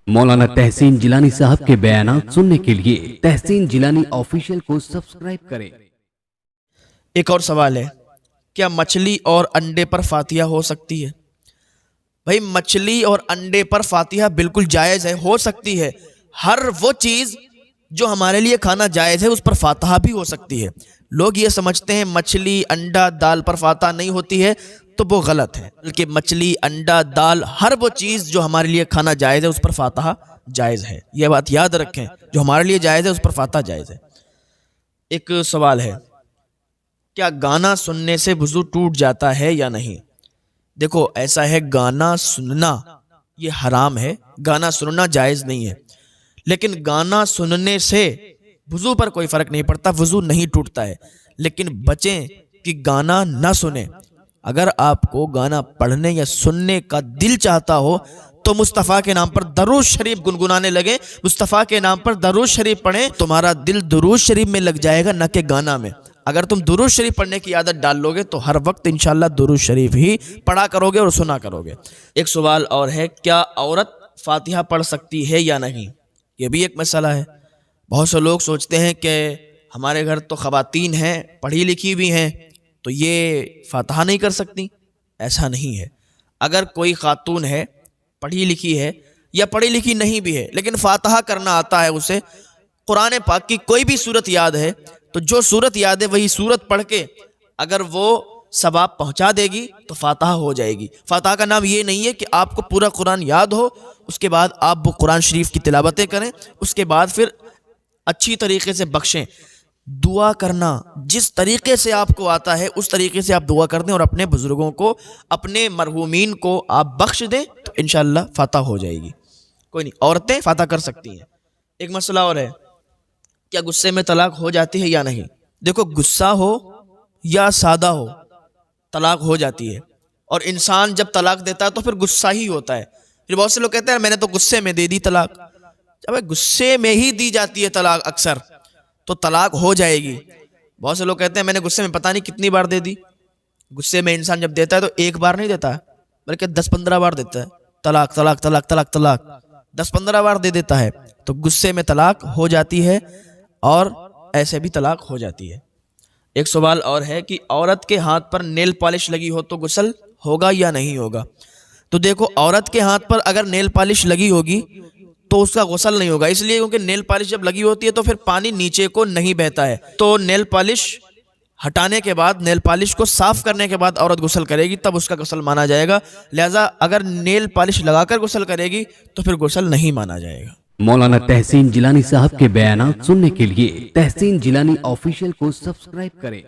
مولانا تحسین جیلانی صاحب کے بیانات سننے کے لیے تحسین جیلانی آفیشیل کو سبسکرائب کریں۔ ایک اور سوال ہے، کیا مچھلی اور انڈے پر فاتحہ ہو سکتی ہے؟ بھائی مچھلی اور انڈے پر فاتحہ بالکل جائز ہے، ہو سکتی ہے۔ ہر وہ چیز جو ہمارے لیے کھانا جائز ہے اس پر فاتحہ بھی ہو سکتی ہے۔ لوگ یہ سمجھتے ہیں مچھلی انڈا دال پر فاتحہ نہیں ہوتی ہے، تو وہ غلط ہے، بلکہ مچھلی انڈا دال ہر وہ چیز جو ہمارے لیے کھانا جائز ہے اس پر فاتحہ جائز ہے۔ یہ بات یاد رکھیں، جو ہمارے لیے جائز ہے اس پر فاتحہ جائز ہے۔ ایک سوال ہے، کیا گانا سننے سے وضو ٹوٹ جاتا ہے یا نہیں؟ دیکھو ایسا ہے، گانا سننا یہ حرام ہے، گانا سننا جائز نہیں ہے، لیکن گانا سننے سے وضو پر کوئی فرق نہیں پڑتا، وضو نہیں ٹوٹتا ہے۔ لیکن بچیں کہ گانا نہ سنیں۔ اگر آپ کو گانا پڑھنے یا سننے کا دل چاہتا ہو تو مصطفیٰ کے نام پر درود شریف گنگنانے لگے، مصطفیٰ کے نام پر درود شریف پڑھیں، تمہارا دل درود شریف میں لگ جائے گا نہ کہ گانا میں۔ اگر تم درود شریف پڑھنے کی عادت ڈال لو گے تو ہر وقت انشاءاللہ درود شریف ہی پڑھا کرو گے اور سنا کرو گے۔ ایک سوال اور ہے، کیا عورت فاتحہ پڑھ سکتی ہے یا نہیں؟ یہ بھی ایک مسئلہ ہے۔ بہت سے لوگ سوچتے ہیں کہ ہمارے گھر تو خواتین ہیں، پڑھی لکھی بھی ہیں، تو یہ فاتحہ نہیں کر سکتی۔ ایسا نہیں ہے۔ اگر کوئی خاتون ہے، پڑھی لکھی ہے یا پڑھی لکھی نہیں بھی ہے لیکن فاتحہ کرنا آتا ہے، اسے قرآن پاک کی کوئی بھی سورت یاد ہے، تو جو سورت یاد ہے وہی سورت پڑھ کے اگر وہ ثواب پہنچا دے گی تو فاتحہ ہو جائے گی۔ فاتحہ کا نام یہ نہیں ہے کہ آپ کو پورا قرآن یاد ہو، اس کے بعد آپ وہ قرآن شریف کی تلاوتیں کریں، اس کے بعد پھر اچھی طریقے سے بخشیں۔ دعا کرنا جس طریقے سے آپ کو آتا ہے اس طریقے سے آپ دعا کر دیں اور اپنے بزرگوں کو، اپنے مرحومین کو آپ بخش دیں تو انشاءاللہ فاتحہ ہو جائے گی۔ کوئی نہیں، عورتیں فاتحہ کر سکتی ہیں۔ ایک مسئلہ اور ہے، کیا غصے میں طلاق ہو جاتی ہے یا نہیں؟ دیکھو غصہ ہو یا سادہ ہو، طلاق ہو جاتی ہے، اور انسان جب طلاق دیتا ہے تو پھر غصہ ہی ہوتا ہے۔ پھر بہت سے لوگ کہتے ہیں میں نے تو غصے میں دے دی طلاق۔ جب غصے میں ہی دی جاتی ہے طلاق اکثر، تو طلاق ہو جائے گی۔ بہت سے لوگ کہتے ہیں میں نے غصے میں پتہ نہیں کتنی بار دے دی۔ غصے میں انسان جب دیتا ہے تو ایک بار نہیں دیتا ہے، بلکہ 10-15 بار دیتا ہے، طلاق طلاق طلاق طلاق طلاق 10-15 بار دے دیتا ہے، تو غصے میں طلاق ہو جاتی ہے اور ایسے بھی طلاق ہو جاتی ہے۔ ایک سوال اور ہے کہ عورت کے ہاتھ پر نیل پالش لگی ہو تو غسل ہوگا یا نہیں ہوگا؟ تو دیکھو عورت کے ہاتھ پر اگر نیل پالش لگی ہوگی تو اس کا غسل نہیں ہوگا، اس لیے کیونکہ نیل پالش جب لگی ہوتی ہے تو پھر پانی نیچے کو نہیں بہتا ہے، تو نیل پالش ہٹانے کے بعد، نیل پالش کو صاف کرنے کے بعد عورت غسل کرے گی، تب اس کا غسل مانا جائے گا۔ لہٰذا اگر نیل پالش لگا کر غسل کرے گی تو پھر غسل نہیں مانا جائے گا۔ مولانا تحسین جیلانی صاحب کے بیانات سننے کے لیے تحسین جیلانی آفیشیل کو سبسکرائب کریں۔